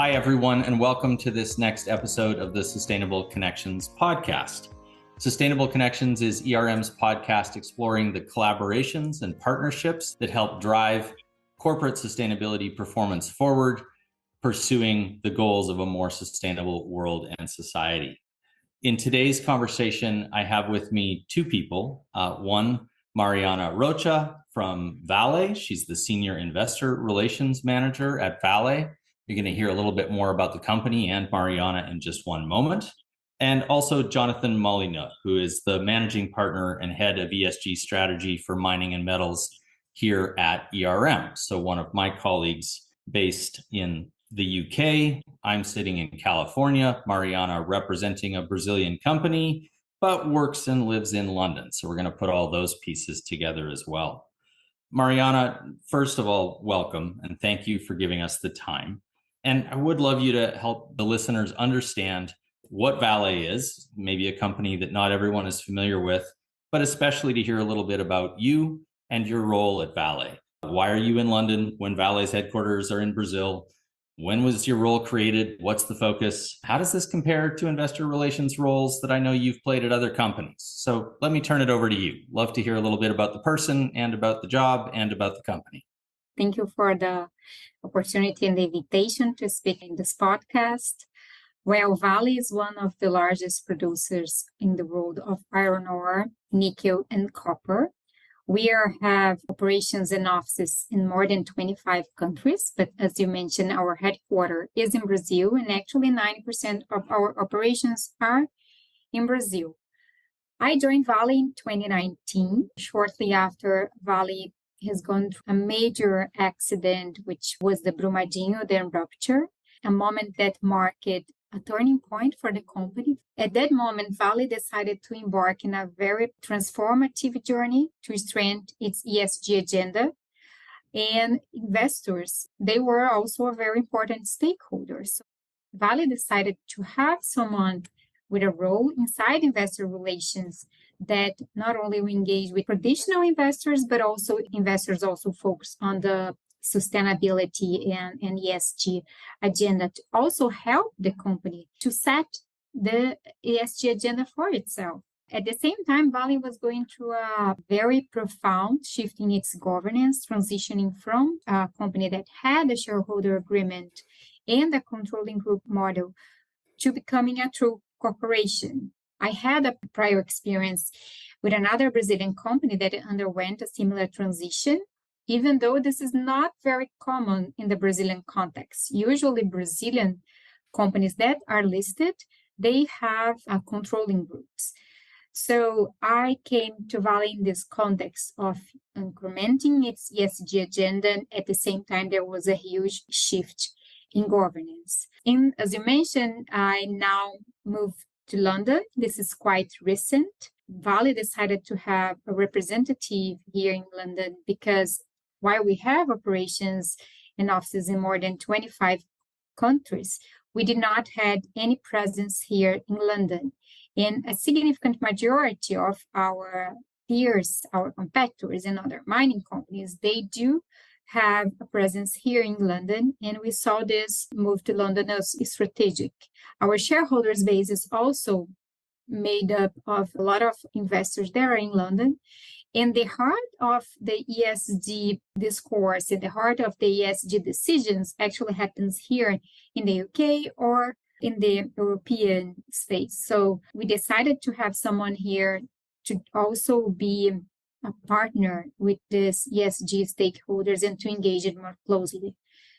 Hi, everyone, and welcome to this next episode of the Sustainable Connections podcast. Sustainable Connections is ERM's podcast exploring the collaborations and partnerships that help drive corporate sustainability performance forward, pursuing the goals of a more sustainable world and society. In today's conversation, I have with me two people. One, Mariana Rocha from Vale. She's the Senior Investor Relations Manager at Vale. You're going to hear a little bit more about the company and Mariana in just one moment. And also Jonathan Molyneux, who is the Managing Partner and Head of ESG Strategy for Mining and Metals here at ERM. So one of my colleagues based in the UK. I'm sitting in California, Mariana representing a Brazilian company, but works and lives in London. So we're going to put all those pieces together as well. Mariana, first of all, welcome and thank you for giving us the time. And I would love you to help the listeners understand what Vale is, maybe a company that not everyone is familiar with, but especially to hear a little bit about you and your role at Vale. Why are you in London when Vale's headquarters are in Brazil? When was your role created? What's the focus? How does this compare to investor relations roles that I know you've played at other companies? So let me turn it over to you. Love to hear a little bit about the person and about the job and about the company. Thank you for the opportunity and the invitation to speak in this podcast. Well, Vale is one of the largest producers in the world of iron ore, nickel, and copper. We have operations and offices in more than 25 countries, but as you mentioned, our headquarters is in Brazil, and actually 90% of our operations are in Brazil. I joined Vale in 2019, shortly after Vale has gone through a major accident, which was the Brumadinho dam rupture, a moment that marked a turning point for the company. At that moment, Vale decided to embark in a very transformative journey to strengthen its ESG agenda. And investors, they were also a very important stakeholder. So Vale decided to have someone with a role inside investor relations that not only will engage with traditional investors, but also investors also focus on the sustainability and ESG agenda to also help the company to set the ESG agenda for itself. At the same time, Vale was going through a very profound shift in its governance, transitioning from a company that had a shareholder agreement and a controlling group model to becoming a true corporation. I had a prior experience with another Brazilian company that underwent a similar transition, even though this is not very common in the Brazilian context. Usually Brazilian companies that are listed, they have controlling groups. So I came to Vale in this context of incrementing its ESG agenda, and at the same time, there was a huge shift in governance. And as you mentioned, I now moved to London. This is quite recent. Vale decided to have a representative here in London because while we have operations and offices in more than 25 countries, we did not have any presence here in London. And a significant majority of our peers, our competitors and other mining companies, they do have a presence here in London, and we saw this move to London as strategic. Our shareholders base is also made up of a lot of investors that are in London, and the heart of the ESG discourse and the heart of the ESG decisions actually happens here in the UK or in the European space. So we decided to have someone here to also be a partner with these ESG stakeholders and to engage it more closely.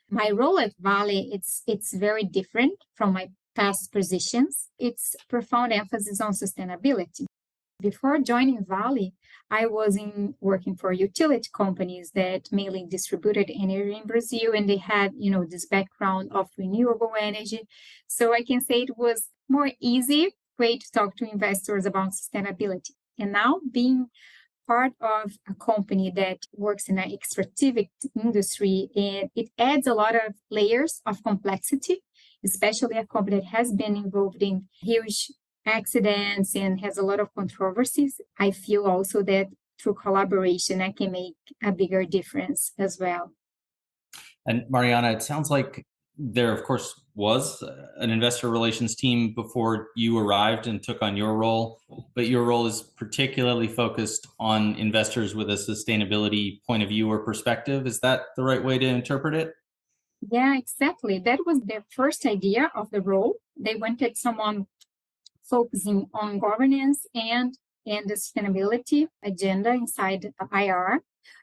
My role at Vale, it's very different from my past positions. It's profound emphasis on sustainability. Before joining Vale, I was working for utility companies that mainly distributed energy in Brazil, and they had, this background of renewable energy. So I can say it was more easy way to talk to investors about sustainability. And now being part of a company that works in an extractive industry, and it adds a lot of layers of complexity, especially a company that has been involved in huge accidents and has a lot of controversies. I feel also that through collaboration, I can make a bigger difference as well. And Mariana, it sounds like there, of course, was an investor relations team before you arrived and took on your role, but your role is particularly focused on investors with a sustainability point of view or perspective. Is that the right way to interpret it? Yeah, exactly. That was their first idea of the role. They wanted someone focusing on governance and the sustainability agenda inside IR.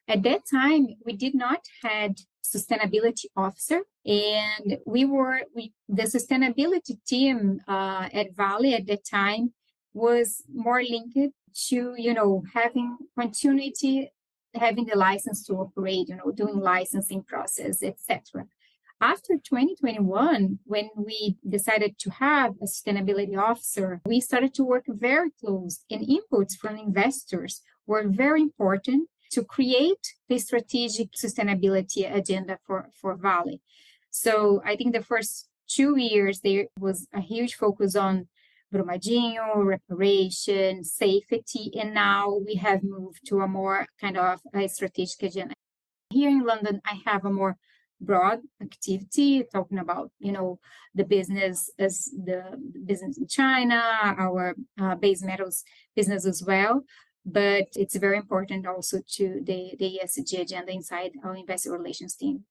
At that time, we did not had sustainability officer, and the sustainability team at Vale at that time was more linked to having continuity, having the license to operate, doing licensing process, etc. After 2021, when we decided to have a sustainability officer, we started to work very close, and inputs from investors were very important to create the strategic sustainability agenda for Vale. So I think the first 2 years, there was a huge focus on Brumadinho, reparation, safety, and now we have moved to a more kind of a strategic agenda. Here in London, I have a more broad activity talking about the business in China, our base metals business as well, but it's very important also to the ESG agenda inside our investor relations team.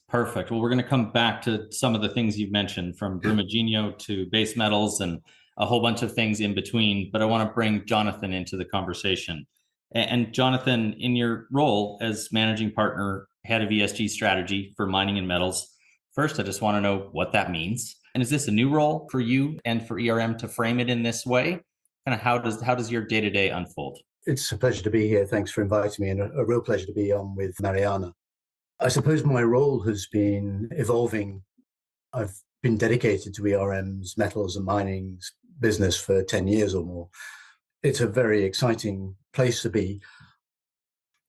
Perfect. Well, we're going to come back to some of the things you've mentioned, from Brumadinho to base metals and a whole bunch of things in between, but I want to bring Jonathan into the conversation. And Jonathan, in your role as managing partner, head of ESG strategy for mining and metals, first, I just want to know what that means. And is this a new role for you and for ERM to frame it in this way? Kind of how does your day-to-day unfold? It's a pleasure to be here. Thanks for inviting me, and a real pleasure to be on with Mariana. I suppose my role has been evolving. I've been dedicated to ERM's metals and mining business for 10 years or more. It's a very exciting place to be.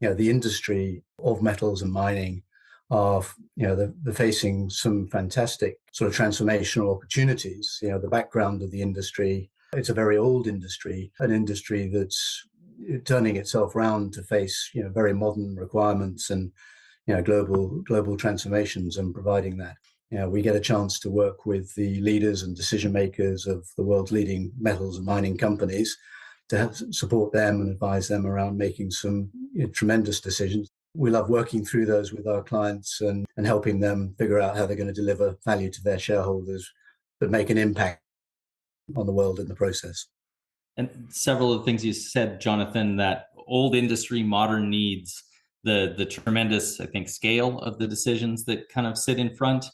The industry of metals and mining are, they're facing some fantastic sort of transformational opportunities. The background of the industry, it's a very old industry, an industry that's turning itself around to face, very modern requirements and, global transformations, and providing that. We get a chance to work with the leaders and decision makers of the world's leading metals and mining companies to help support them and advise them around making some tremendous decisions. We love working through those with our clients and helping them figure out how they're going to deliver value to their shareholders, but make an impact on the world in the process. And several of the things you said, Jonathan, that old industry, modern needs, the tremendous, I think, scale of the decisions that kind of sit in front.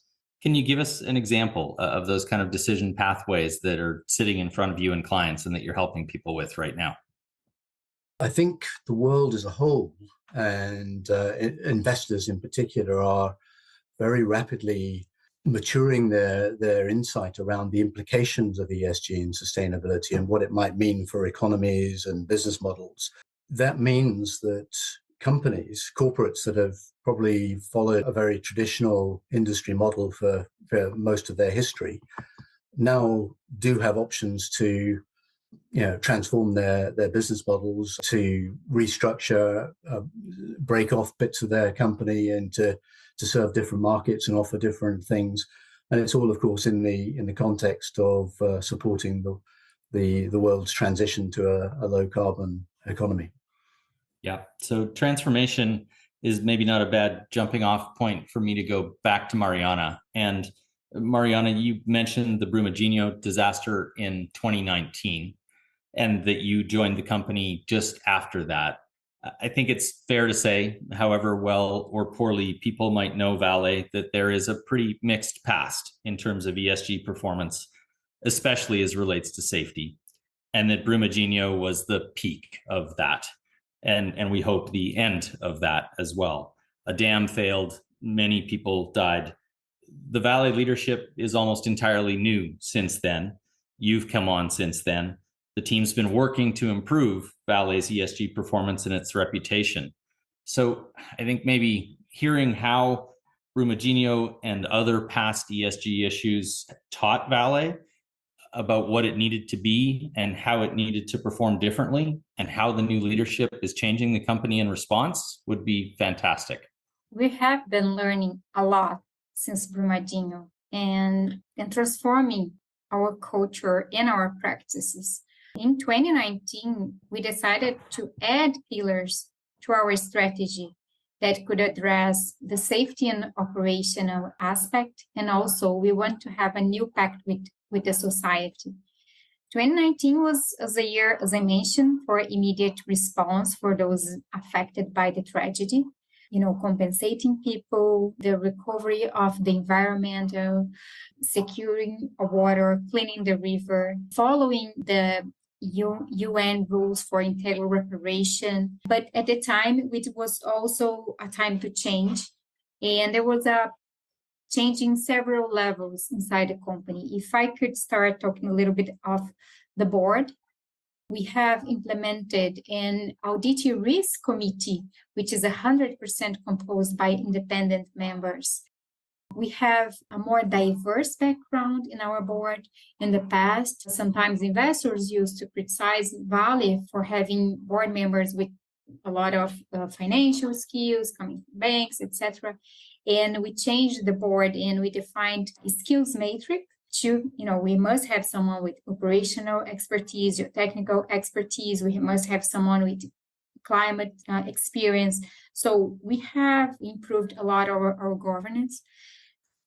Can you give us an example of those kind of decision pathways that are sitting in front of you and clients and that you're helping people with right now? I think the world as a whole, and investors in particular, are very rapidly maturing their insight around the implications of ESG and sustainability and what it might mean for economies and business models. That means that companies, corporates that have probably followed a very traditional industry model for most of their history, now do have options to transform their business models, to restructure, break off bits of their company and to serve different markets and offer different things. And it's all, of course, in the context of supporting the world's transition to a low carbon economy. Yeah. So transformation is maybe not a bad jumping off point for me to go back to Mariana. And Mariana, you mentioned the Brumadinho disaster in 2019 and that you joined the company just after that. I think it's fair to say, however well or poorly people might know Vale, that there is a pretty mixed past in terms of ESG performance, especially as relates to safety, and that Brumadinho was the peak of that. And we hope the end of that as well. A dam failed, many people died. The Vale leadership is almost entirely new since then. You've come on since then. The team's been working to improve Vale's ESG performance and its reputation. So I think maybe hearing how Brumadinho and other past ESG issues taught Vale about what it needed to be and how it needed to perform differently and how the new leadership is changing the company in response would be fantastic. We have been learning a lot since Brumadinho. and transforming our culture and our practices. In 2019, we decided to add pillars to our strategy that could address the safety and operational aspect. And also, we want to have a new pact with the society. 2019 was a year, as I mentioned, for immediate response for those affected by the tragedy, compensating people, the recovery of the environment, securing water, cleaning the river, following the UN rules for integral reparation. But at the time, it was also a time to change. And there was a changing several levels inside the company. If I could start talking a little bit of the board, we have implemented an audit risk committee, which is 100% composed by independent members. We have a more diverse background in our board. In the past, sometimes investors used to criticize Vale for having board members with a lot of financial skills coming from banks, etc. And we changed the board and we defined a skills matrix. We must have someone with operational expertise, technical expertise. We must have someone with climate experience. So we have improved a lot of our governance.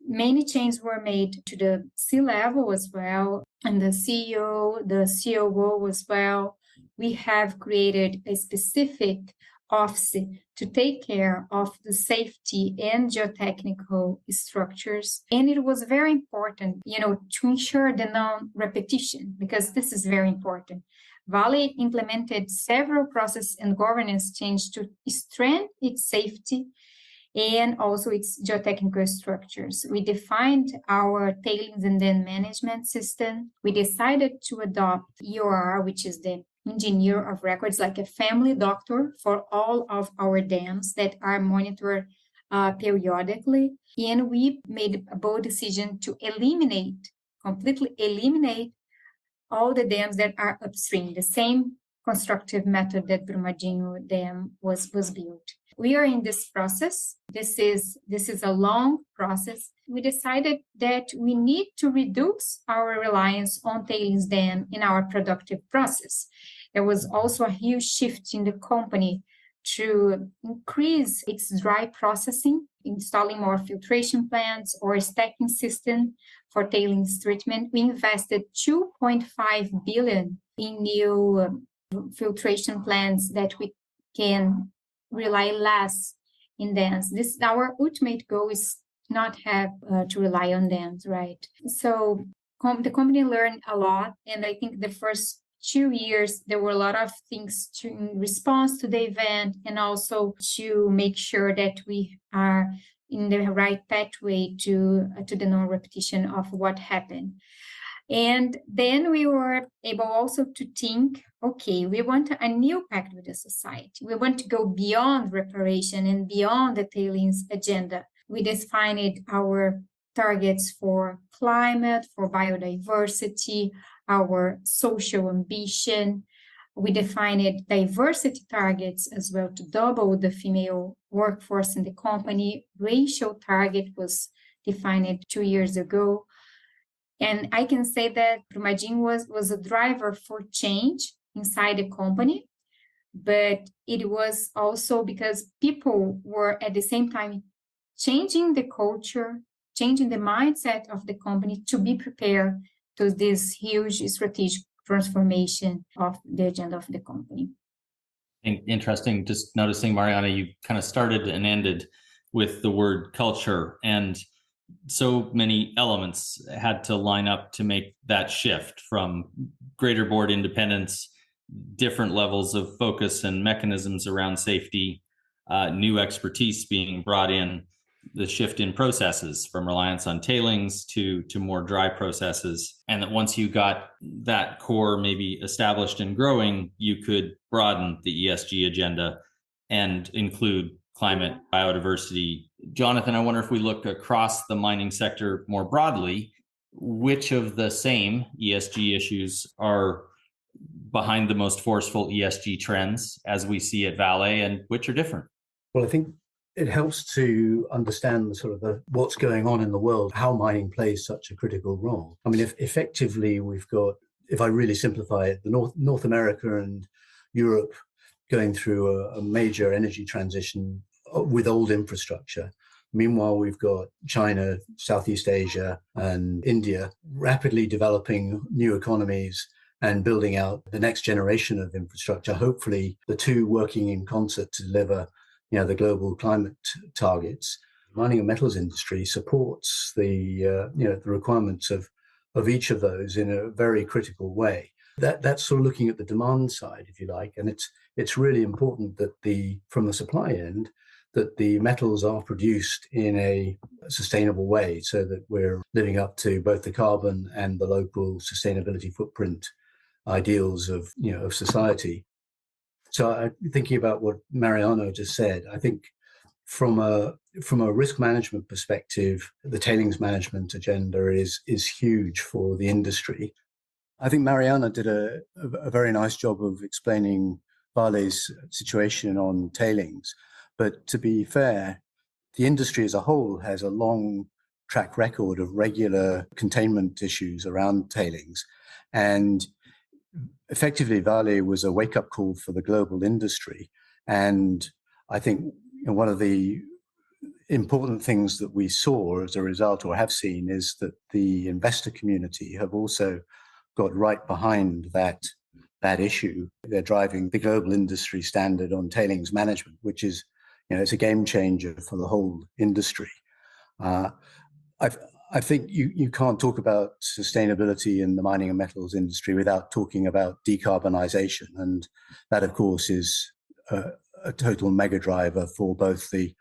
Many changes were made to the C-level as well, and the CEO, the COO as well. We have created a specific office to take care of the safety and geotechnical structures. And it was very important, to ensure the non-repetition, because this is very important. Vale implemented several process and governance changes to strengthen its safety and also its geotechnical structures. We defined our tailings and dam management system. We decided to adopt EOR, which is the engineer of records, like a family doctor for all of our dams that are monitored periodically. And we made a bold decision to completely eliminate all the dams that are upstream, the same constructive method that Brumadinho Dam was built. We are in this process. This is a long process. We decided that we need to reduce our reliance on tailings dam in our productive process. There was also a huge shift in the company to increase its dry processing, installing more filtration plants or a stacking system for tailings treatment. We invested 2.5 billion in new filtration plants that we can rely less in dams. Our ultimate goal is not have to rely on dams, right? So the company learned a lot, and I think the first 2 years there were a lot of things in response to the event, and also to make sure that we are in the right pathway to the non-repetition of what happened. And then we were able also to think, okay, we want a new pact with the society. We want to go beyond reparation and beyond the tailings agenda. We defined our targets for climate, for biodiversity, our social ambition. We defined diversity targets as well to double the female workforce in the company. Racial target was defined 2 years ago. And I can say that Brumadinho was a driver for change inside the company, but it was also because people were at the same time changing the culture, changing the mindset of the company to be prepared to this huge strategic transformation of the agenda of the company. Interesting. Just noticing, Mariana, you kind of started and ended with the word culture, and so many elements had to line up to make that shift from greater board independence, different levels of focus and mechanisms around safety, new expertise being brought in, the shift in processes from reliance on tailings to more dry processes. And that once you got that core maybe established and growing, you could broaden the ESG agenda and include climate, biodiversity. Jonathan, I wonder if we look across the mining sector more broadly, which of the same ESG issues are behind the most forceful ESG trends as we see at Vale, and which are different? Well, I think it helps to understand what's going on in the world, how mining plays such a critical role. I mean, if effectively we've got, if I really simplify it, the North America and Europe going through a major energy transition with old infrastructure. Meanwhile, we've got China, Southeast Asia, and India rapidly developing new economies and building out the next generation of infrastructure, hopefully the two working in concert to deliver the global climate targets. The mining and metals industry supports the requirements of each of those in a very critical way. That's sort of looking at the demand side, if you like, and it's really important that from the supply end, that the metals are produced in a sustainable way so that we're living up to both the carbon and the local sustainability footprint ideals of society. So thinking about what Mariana just said, I think from a risk management perspective, the tailings management agenda is huge for the industry. I think Mariana did a very nice job of explaining Vale's situation on tailings. But to be fair, the industry as a whole has a long track record of regular containment issues around tailings. And effectively, Vale was a wake-up call for the global industry. And I think one of the important things that we saw as a result, or have seen, is that the investor community have also got right behind that issue. They're driving the global industry standard on tailings management, which is, it's a game changer for the whole industry. I think you can't talk about sustainability in the mining and metals industry without talking about decarbonization. And that, of course, is a total mega driver for both the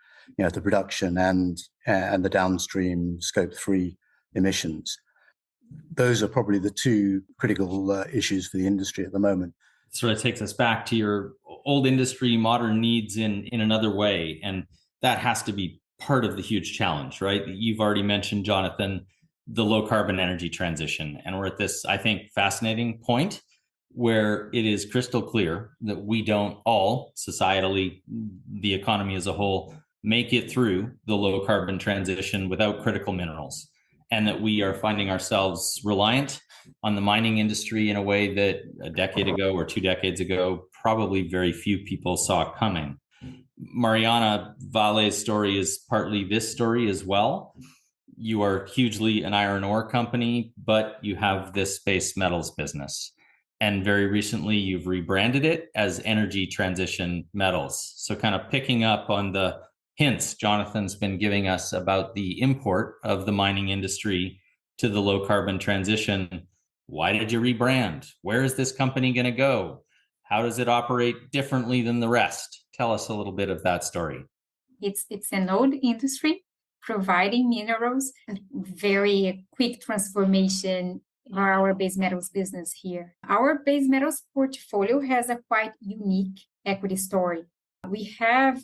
production and the downstream Scope 3 emissions. Those are probably the two critical issues for the industry at the moment. It sort of takes us back to your old industry, modern needs in another way. And that has to be part of the huge challenge, right? You've already mentioned, Jonathan, the low carbon energy transition. And we're at this, I think, fascinating point where it is crystal clear that we don't all, societally, the economy as a whole, make it through the low carbon transition without critical minerals. And that we are finding ourselves reliant on the mining industry in a way that a decade ago or 2 decades ago, probably very few people saw coming. Mariana, Vale's story is partly this story as well. You are hugely an iron ore company, but you have this base metals business. And very recently, you've rebranded it as Energy Transition Metals. So kind of picking up on the hints Jonathan's been giving us about the import of the mining industry to the low carbon transition. Why did you rebrand? Where is this company going to go? How does it operate differently than the rest? Tell us a little bit of that story. It's an old industry providing minerals, a very quick transformation for our base metals business here. Our base metals portfolio has a quite unique equity story. We have,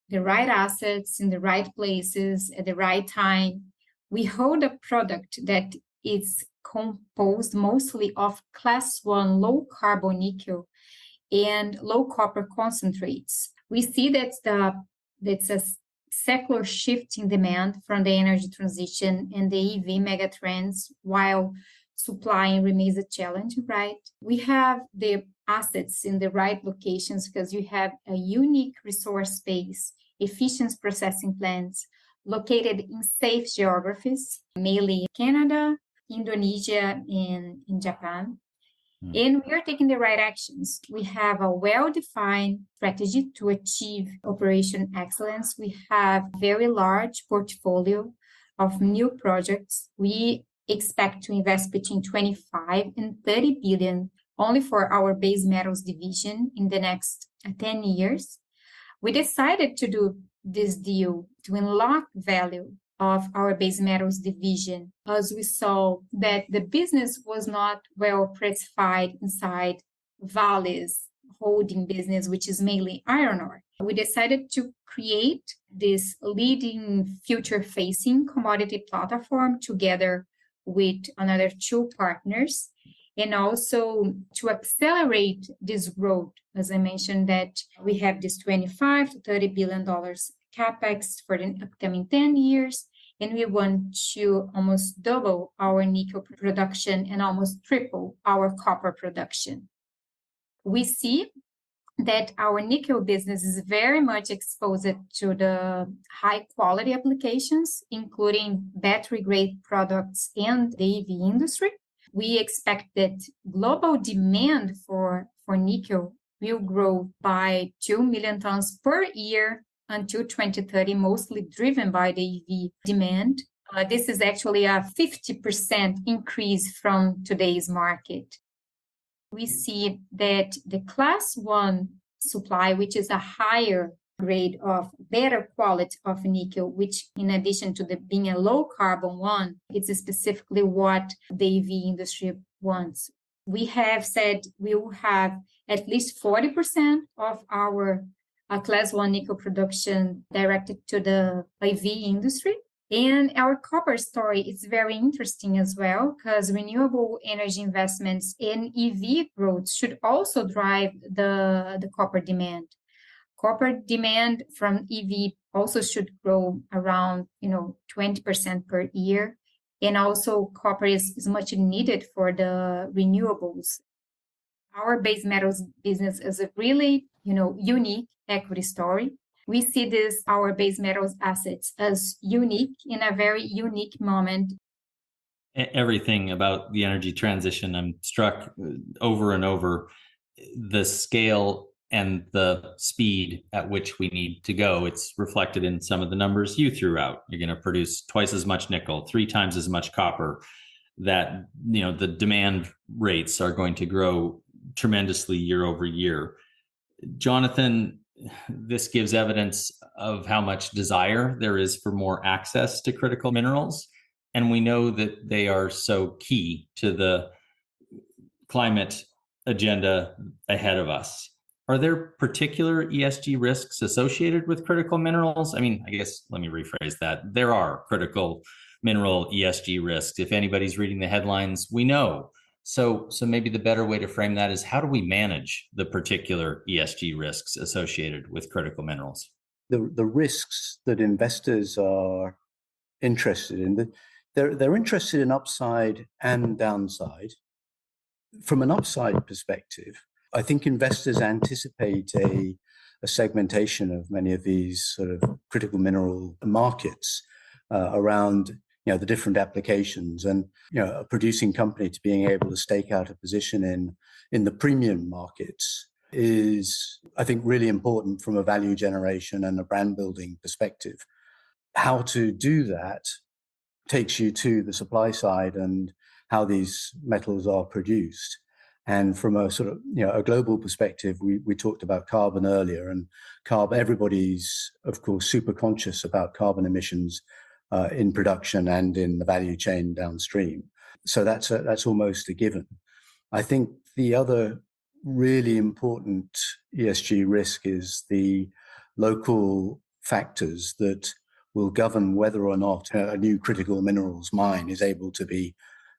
the right assets in the right places at the right time. We hold a product that is composed mostly of class 1 low carbon nickel and low copper concentrates. We see that's a secular shift in demand from the energy transition and the EV megatrends, while supplying remains a challenge, right? We have the assets in the right locations because you have a unique resource base, efficient processing plants located in safe geographies, mainly Canada, Indonesia, and in Japan. And we are taking the right actions. We have a well-defined strategy to achieve operation excellence. We have a very large portfolio of new projects. We expect to invest between 25 and 30 billion only for our base metals division in the next 10 years. We decided to do this deal to unlock value of our base metals division, as we saw that the business was not well precified inside Vale's holding business, which is mainly iron ore. We decided to create this leading future-facing commodity platform together with another 2 partners. And also to accelerate this growth, as I mentioned, that we have this $25 to $30 billion capex for the upcoming 10 years. And we want to almost double our nickel production and almost triple our copper production. We see that our nickel business is very much exposed to the high quality applications, including battery grade products and the EV industry. We expect that global demand for nickel will grow by 2 million tons per year until 2030, mostly driven by the EV demand. This is actually a 50% increase from today's market. We see that the class 1 supply, which is a higher grade of better quality of nickel, which in addition to being a low carbon one, it's specifically what the EV industry wants. We have said we will have at least 40% of our class 1 nickel production directed to the EV industry. And our copper story is very interesting as well, because renewable energy investments in EV growth should also drive the copper demand. Copper demand from EV also should grow around 20% per year. And also copper is much needed for the renewables. Our base metals business is a really unique equity story. We see our base metals assets as unique in a very unique moment. Everything about the energy transition, I'm struck over and over, the scale and the speed at which we need to go. It's reflected in some of the numbers you threw out. You're going to produce twice as much nickel, 3 times as much copper, that the demand rates are going to grow tremendously year over year. Jonathan, this gives evidence of how much desire there is for more access to critical minerals. And we know that they are so key to the climate agenda ahead of us. Are there particular ESG risks associated with critical minerals? I mean, I guess let me rephrase that. There are critical mineral ESG risks. If anybody's reading the headlines, we know. So maybe the better way to frame that is, how do we manage the particular ESG risks associated with critical minerals? The risks that investors are interested in, they're interested in upside and downside. From an upside perspective, I think investors anticipate a segmentation of many of these sort of critical mineral markets around the different applications, and a producing company to being able to stake out a position in the premium markets is, I think, really important from a value generation and a brand building perspective. How to do that takes you to the supply side and how these metals are produced. And from a sort of a global perspective, we talked about carbon earlier, and everybody's of course super conscious about carbon emissions in production and in the value chain downstream. So that's almost a given. I think the other really important ESG risk is the local factors that will govern whether or not a new critical minerals mine is able to be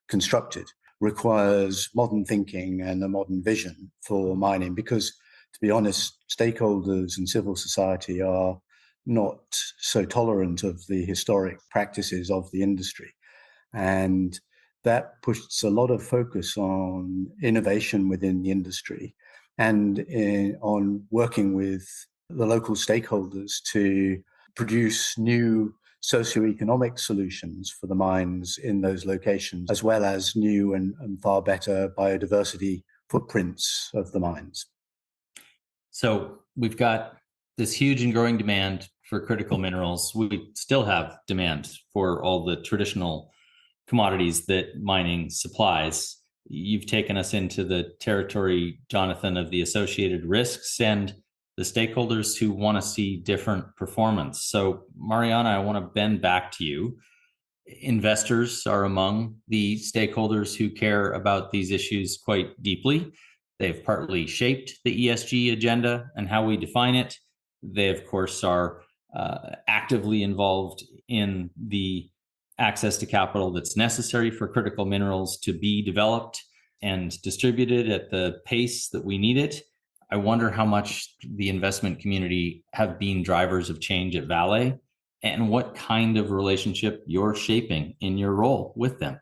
constructed. Requires modern thinking and a modern vision for mining, because, to be honest, stakeholders and civil society are not so tolerant of the historic practices of the industry. And that puts a lot of focus on innovation within the industry and on working with the local stakeholders to produce new socioeconomic solutions for the mines in those locations, as well as new and far better biodiversity footprints of the mines. So we've got this huge and growing demand for critical minerals. We still have demand for all the traditional commodities that mining supplies. You've taken us into the territory, Jonathan, of the associated risks and the stakeholders who want to see different performance. So Mariana, I want to bend back to you. Investors are among the stakeholders who care about these issues quite deeply. They've partly shaped the ESG agenda and how we define it. They, of course, are actively involved in the access to capital that's necessary for critical minerals to be developed. and distributed at the pace that we need it. I wonder how much the investment community have been drivers of change at Vale and what kind of relationship you're shaping in your role with them.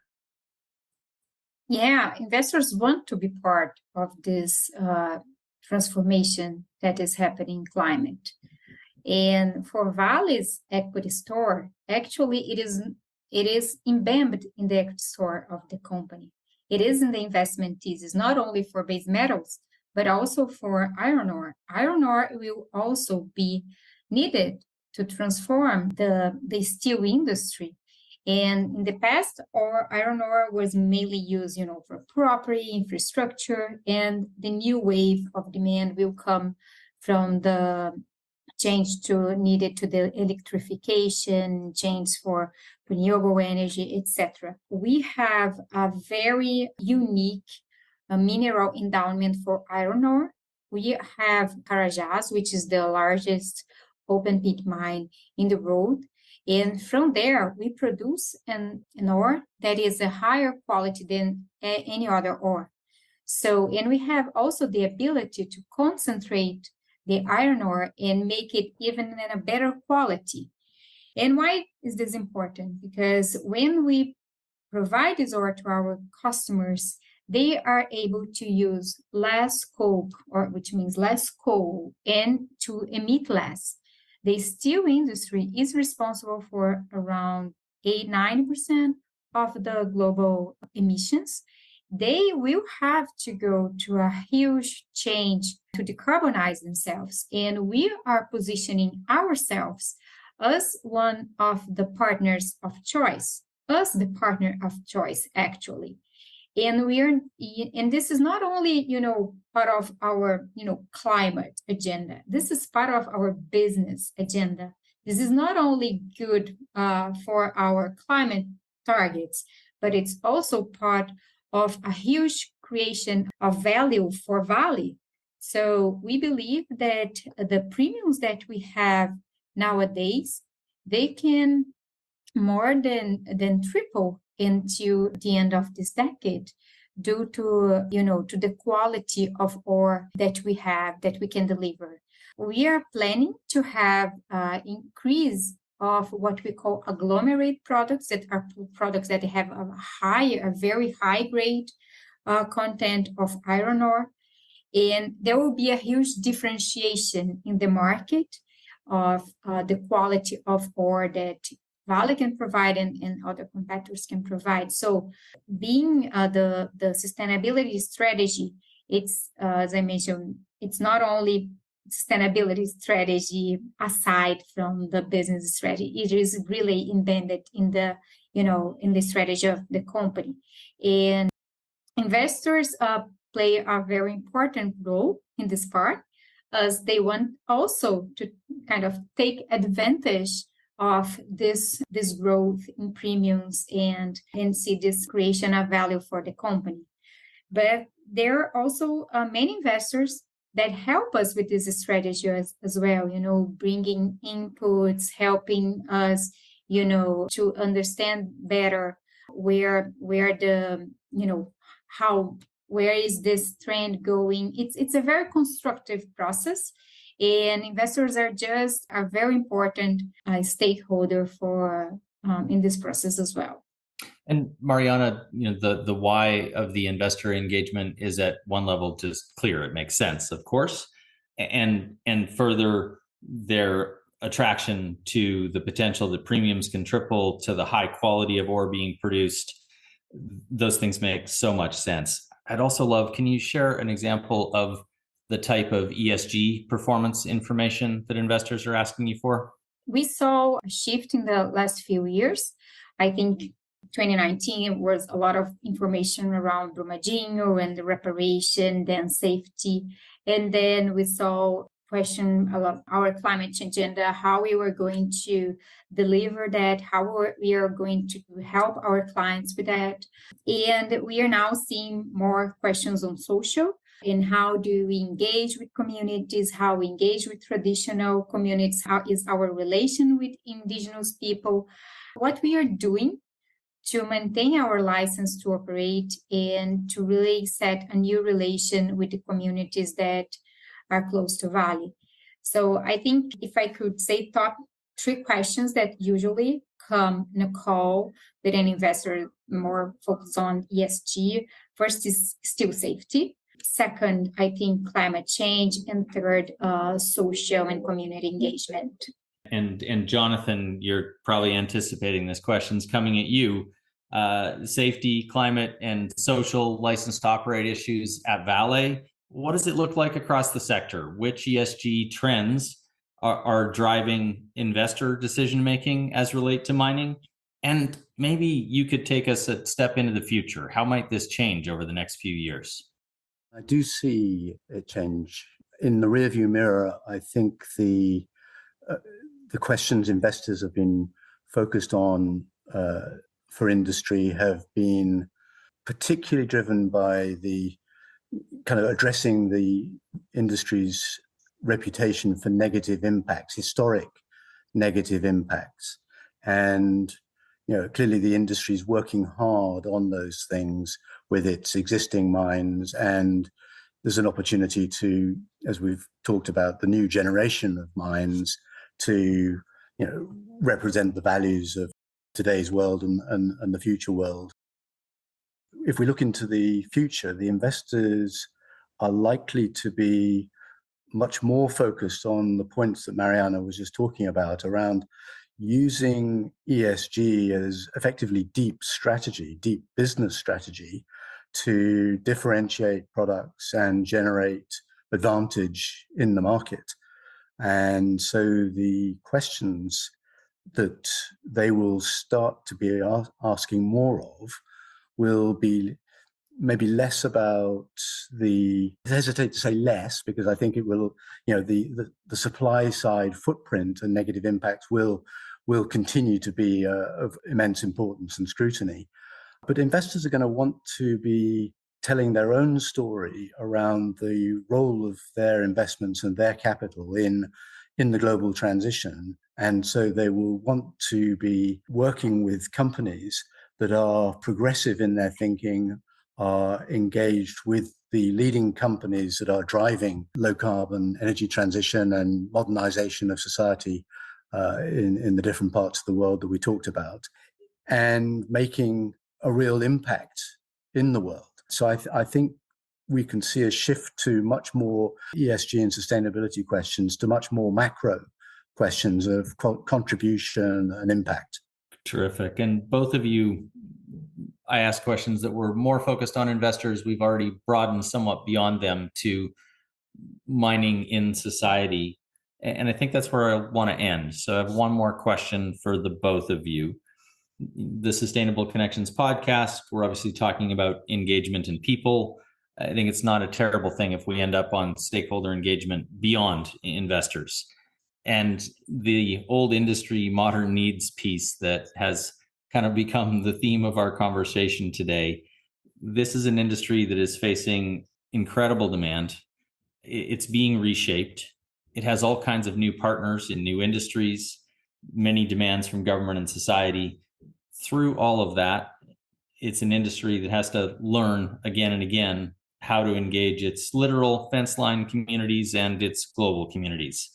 Yeah, investors want to be part of this transformation that is happening in climate. And for Vale's equity store, actually, it is embedded in the equity store of the company. It is in the investment thesis, not only for base metals, but also for iron ore. Iron ore will also be needed to transform the steel industry. And in the past, iron ore was mainly used, for property, infrastructure, and the new wave of demand will come from the change needed to the electrification, change for renewable energy, etc. We have a very unique mineral endowment for iron ore. We have Carajás, which is the largest open pit mine in the world. And from there, we produce an ore that is a higher quality than any other ore. So, and we have also the ability to concentrate the iron ore and make it even in a better quality. And why is this important? Because when we provide this ore to our customers, they are able to use less coke, which means less coal, and to emit less. The steel industry is responsible for around 90% of the global emissions. They will have to go to a huge change to decarbonize themselves. And we are positioning ourselves as one of the partners of choice, as the partner of choice, actually. And this is not only, part of our, climate agenda. This is part of our business agenda. This is not only good for our climate targets, but it's also part of a huge creation of value for Vale. So we believe that the premiums that we have nowadays, they can more than triple into the end of this decade due to, to the quality of ore that we have, that we can deliver. We are planning to have increase of what we call agglomerate products, that are products that have a very high grade content of iron ore. And there will be a huge differentiation in the market of the quality of ore that Vale can provide and other competitors can provide. So being the sustainability strategy, it's, as I mentioned, it's not only sustainability strategy aside from the business strategy. It is really embedded in the, in the strategy of the company. And investors play a very important role in this part, as they want also to kind of take advantage of this growth in premiums and see this creation of value for the company. But there are also many investors that help us with this strategy as well, bringing inputs, helping us, to understand better where is this trend going. It's a very constructive process. And investors are very important stakeholder for in this process as well. And Mariana, the why of the investor engagement is at one level just clear. It makes sense, of course, and further their attraction to the potential that premiums can triple, to the high quality of ore being produced. Those things make so much sense. I'd also love, can you share an example of the type of ESG performance information that investors are asking you for? We saw a shift in the last few years. I think 2019 was a lot of information around Brumadinho and the reparation, then safety. And then we saw question about our climate change agenda, how we were going to deliver that, how we are going to help our clients with that. And we are now seeing more questions on social, and how do we engage with communities, how we engage with traditional communities, how is our relation with indigenous people, what we are doing to maintain our license to operate and to really set a new relation with the communities that are close to Vale. So I think if I could say top 3 questions that usually come in a call with an investor more focused on ESG. First is still safety. Second, I think climate change. And third, social and community engagement. And Jonathan, you're probably anticipating this question's coming at you. Safety, climate, and social license to operate issues at Vale. What does it look like across the sector? Which ESG trends are driving investor decision-making as relate to mining? And maybe you could take us a step into the future. How might this change over the next few years? I do see a change. In the rearview mirror, I think the questions investors have been focused on for industry have been particularly driven by the kind of addressing the industry's reputation for negative impacts, historic negative impacts. And clearly the industry is working hard on those things with its existing mines, and there's an opportunity to, as we've talked about, the new generation of mines to represent the values of today's world and the future world. If we look into the future, the investors are likely to be much more focused on the points that Mariana was just talking about around using ESG as effectively deep strategy, deep business strategy to differentiate products and generate advantage in the market. And so the questions that they will start to be asking more of will be maybe less about I hesitate to say less, because I think it will, the supply side footprint and negative impacts will continue to be of immense importance and scrutiny. But investors are going to want to be telling their own story around the role of their investments and their capital in the global transition. And so they will want to be working with companies that are progressive in their thinking, are engaged with the leading companies that are driving low carbon energy transition and modernization of society in the different parts of the world that we talked about, and making a real impact in the world. So I think we can see a shift to much more ESG and sustainability questions, to much more macro questions of contribution and impact. Terrific. And both of you, I asked questions that were more focused on investors. We've already broadened somewhat beyond them to mining in society. And I think that's where I want to end. So I have one more question for the both of you. The Sustainable Connections podcast, we're obviously talking about engagement in people. I think it's not a terrible thing if we end up on stakeholder engagement beyond investors. And the old industry modern needs piece that has kind of become the theme of our conversation today. This is an industry that is facing incredible demand. It's being reshaped. It has all kinds of new partners in new industries, many demands from government and society. Through all of that, it's an industry that has to learn again and again how to engage its literal fence line communities and its global communities.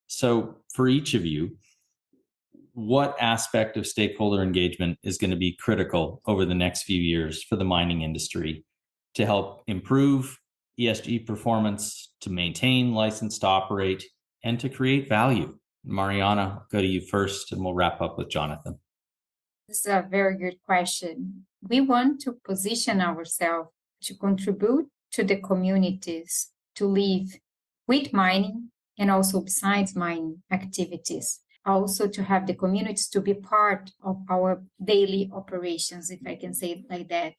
So for each of you, what aspect of stakeholder engagement is going to be critical over the next few years for the mining industry to help improve ESG performance, to maintain license to operate, and to create value? Mariana, I'll go to you first, and we'll wrap up with Jonathan. This is a very good question. We want to position ourselves to contribute to the communities to live with mining and also besides mining activities. Also to have the communities to be part of our daily operations, if I can say it like that,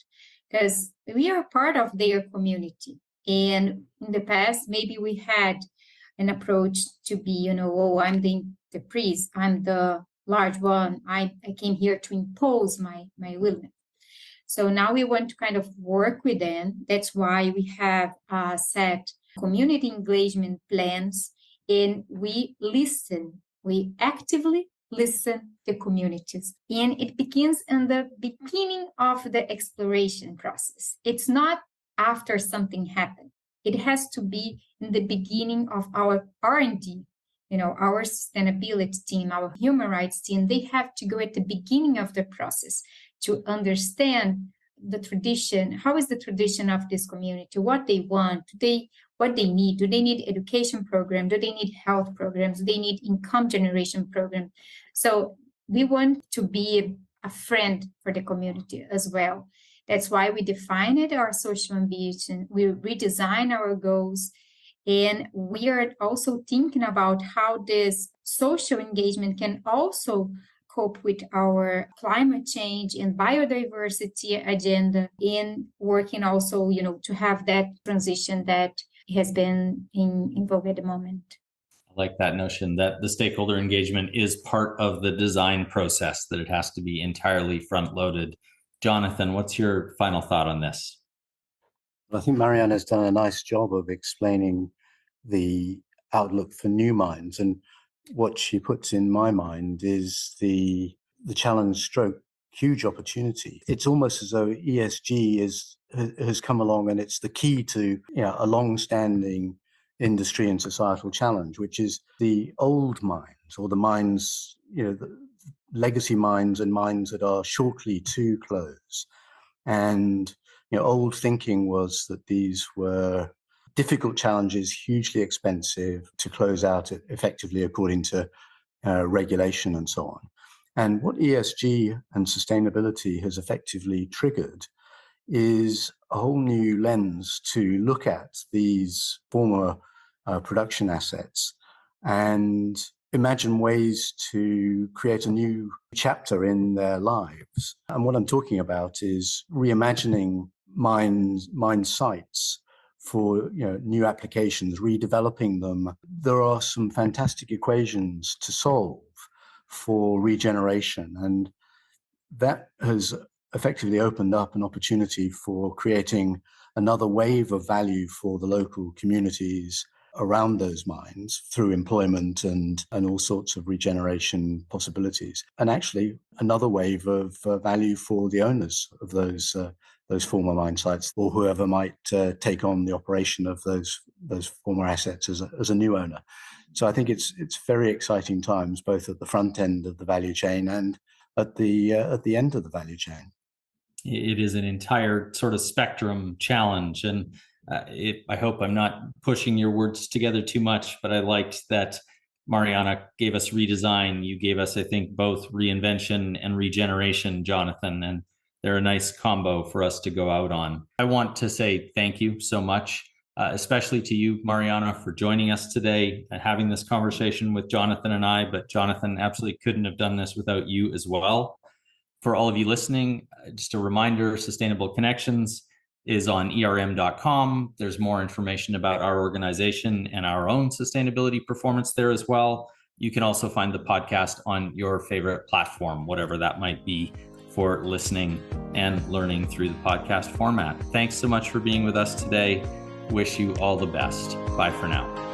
because we are part of their community. And in the past, maybe we had an approach to be, I'm the priest, I'm the large one, I came here to impose my will. So now we want to kind of work with them. That's why we have set community engagement plans, and we listen. We actively listen to communities. And it begins in the beginning of the exploration process. It's not after something happened. It has to be in the beginning of our R&D, our sustainability team, our human rights team. They have to go at the beginning of the process to understand the tradition. How is the tradition of this community? What they want? What they need? Do they need education program? Do they need health programs? Do they need income generation program? So we want to be a friend for the community as well. That's why we defined our social ambition. We redesign our goals. And we are also thinking about how this social engagement can also cope with our climate change and biodiversity agenda, in working also, to have that transition that has been in vogue at the moment. I like that notion that the stakeholder engagement is part of the design process, that it has to be entirely front-loaded. Jonathan, what's your final thought on this? I think Mariana has done a nice job of explaining the outlook for new mines. And what she puts in my mind is the challenge stroke huge opportunity. It's almost as though ESG has come along and it's the key to a long-standing industry and societal challenge, which is the old mines, or the mines, the legacy mines and mines that are shortly to close. And old thinking was that these were difficult challenges, hugely expensive to close out effectively according to regulation and so on. And what ESG and sustainability has effectively triggered is a whole new lens to look at these former production assets and imagine ways to create a new chapter in their lives. And what I'm talking about is reimagining mine sites for new applications, redeveloping them. There are some fantastic equations to solve for regeneration, and that has effectively opened up an opportunity for creating another wave of value for the local communities around those mines through employment and all sorts of regeneration possibilities, and actually another wave of value for the owners of those former mine sites, or whoever might take on the operation of those former assets as a new owner. So I think it's very exciting times, both at the front end of the value chain and at the end of the value chain. It is an entire sort of spectrum challenge, and I hope I'm not pushing your words together too much, but I liked that Mariana gave us redesign. You gave us, I think, both reinvention and regeneration, Jonathan, and they're a nice combo for us to go out on. I want to say thank you so much, especially to you, Mariana, for joining us today and having this conversation with Jonathan and I, but Jonathan absolutely couldn't have done this without you as well. For all of you listening, just a reminder, Sustainable Connections is on ERM.com. There's more information about our organization and our own sustainability performance there as well. You can also find the podcast on your favorite platform, whatever that might be, for listening and learning through the podcast format. Thanks so much for being with us today. Wish you all the best. Bye for now.